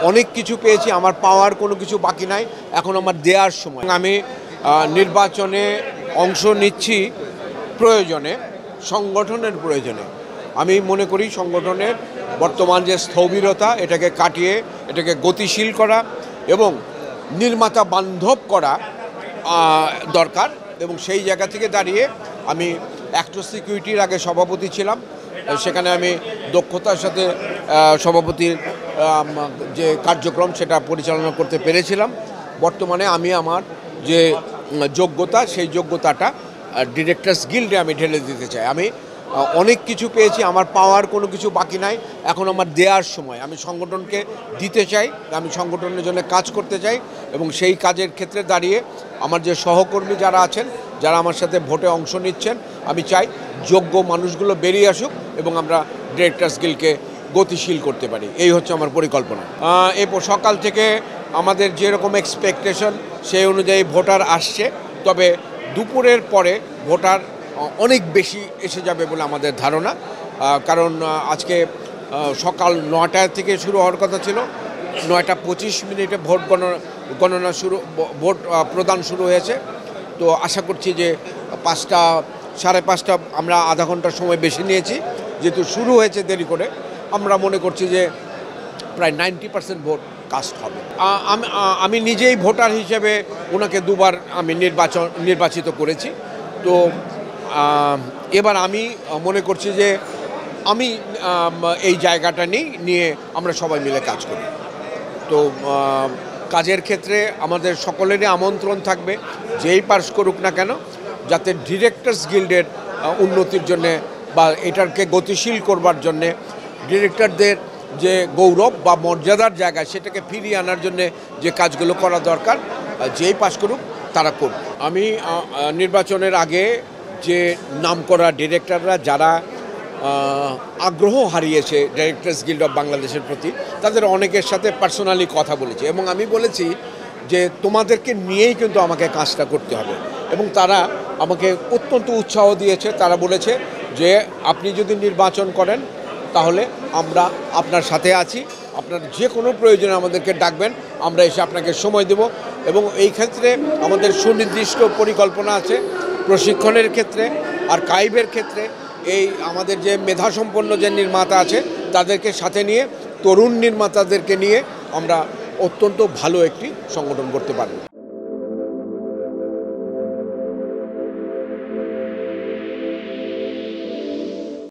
অনেক কিছু পেয়েছি, আমার পাওয়ার কোনো কিছু বাকি নাই, এখন আমার দেওয়ার সময়। আমি নির্বাচনে অংশ নিচ্ছি প্রয়োজনে, সংগঠনের প্রয়োজনে। আমি মনে করি সংগঠনের বর্তমান যে স্থবিরতা এটাকে কাটিয়ে এটাকে গতিশীল করা এবং নির্মাতা বান্ধব করা দরকার। এবং সেই জায়গা থেকে দাঁড়িয়ে আমি অ্যাক্টর সিকিউরিটির আগে সভাপতি ছিলাম, সেখানে আমি দক্ষতার সাথে সভাপতির যে কার্যক্রম সেটা পরিচালনা করতে পেরেছিলাম। বর্তমানে আমি আমার যে যোগ্যতা সেই যোগ্যতাটা ডিরেক্টরস গিল্ডে আমি ঢেলে দিতে চাই। আমি অনেক কিছু পেয়েছি, আমার পাওয়ার কোনো কিছু বাকি নাই, এখন আমার দেওয়ার সময়। আমি সংগঠনকে দিতে চাই, আমি সংগঠনের জন্য কাজ করতে চাই এবং সেই কাজের ক্ষেত্রে দাঁড়িয়ে আমার যে সহকর্মী যারা আছেন, যারা আমার সাথে ভোটে অংশ নিচ্ছেন, আমি চাই যোগ্য মানুষগুলো বেরিয়ে আসুক এবং আমরা ডিরেক্টরস গিল্ডকে গতিশীল করতে পারি। এই হচ্ছে আমার পরিকল্পনা। এরপর সকাল থেকে আমাদের যেরকম এক্সপেকটেশন সেই অনুযায়ী ভোটার আসছে, তবে দুপুরের পরে ভোটার অনেক বেশি এসে যাবে বলে আমাদের ধারণা। কারণ আজকে সকাল 9টা থেকে শুরু হওয়ার কথা ছিল, 9টা 25 ভোট গণনা শুরু, ভোট প্রদান শুরু হয়েছে। তো আশা করছি যে 5টা সাড়ে 5টা, আমরা আধা ঘন্টার সময় বেশি নিয়েছি, যেহেতু শুরু হয়েছে দেরি করে। আমরা মনে করছি যে প্রায় 90% ভোট কাস্ট হবে। আমি নিজেই ভোটার হিসেবে ওনাকে দুবার আমি নির্বাচিত করেছি। তো এবার আমি মনে করছি যে আমি এই জায়গাটা নিয়ে আমরা সবাই মিলে কাজ করি। তো কাজের ক্ষেত্রে আমাদের সকলেরই আমন্ত্রণ থাকবে, যেই পাস করুক না কেন, যাতে ডিরেক্টরস গিল্ডের উন্নতির জন্যে বা এটাকে গতিশীল করবার জন্যে, ডিরেক্টরদের যে গৌরব বা মর্যাদার জায়গা সেটাকে ফিরিয়ে আনার জন্যে যে কাজগুলো করা দরকার, যেই পাস করুক তারা করুক। আমি নির্বাচনের আগে যে নামকরা ডিরেক্টররা যারা আগ্রহ হারিয়েছে ডিরেক্টরস গিল্ড অফ বাংলাদেশের প্রতি, তাদের অনেকের সাথে পার্সোনালি কথা বলেছি এবং আমি বলেছি যে তোমাদেরকে নিয়েই কিন্তু আমাকে কাজটা করতে হবে। এবং তারা আমাকে অত্যন্ত উৎসাহ দিয়েছে। তারা বলেছে যে আপনি যদি নির্বাচন করেন তাহলে আমরা আপনার সাথে আছি, আপনার যে কোনো প্রয়োজনে আমাদেরকে ডাকবেন, আমরা এসে আপনাকে সময় দেব। এবং এই ক্ষেত্রে আমাদের সুনির্দিষ্ট পরিকল্পনা আছে প্রশিক্ষণের ক্ষেত্রে, আর কাইবের ক্ষেত্রে। এই আমাদের যে মেধাসম্পন্ন যে নির্মাতা আছে তাদেরকে সাথে নিয়ে, তরুণ নির্মাতাদেরকে নিয়ে আমরা অত্যন্ত ভালো একটি সংগঠন করতে পারব।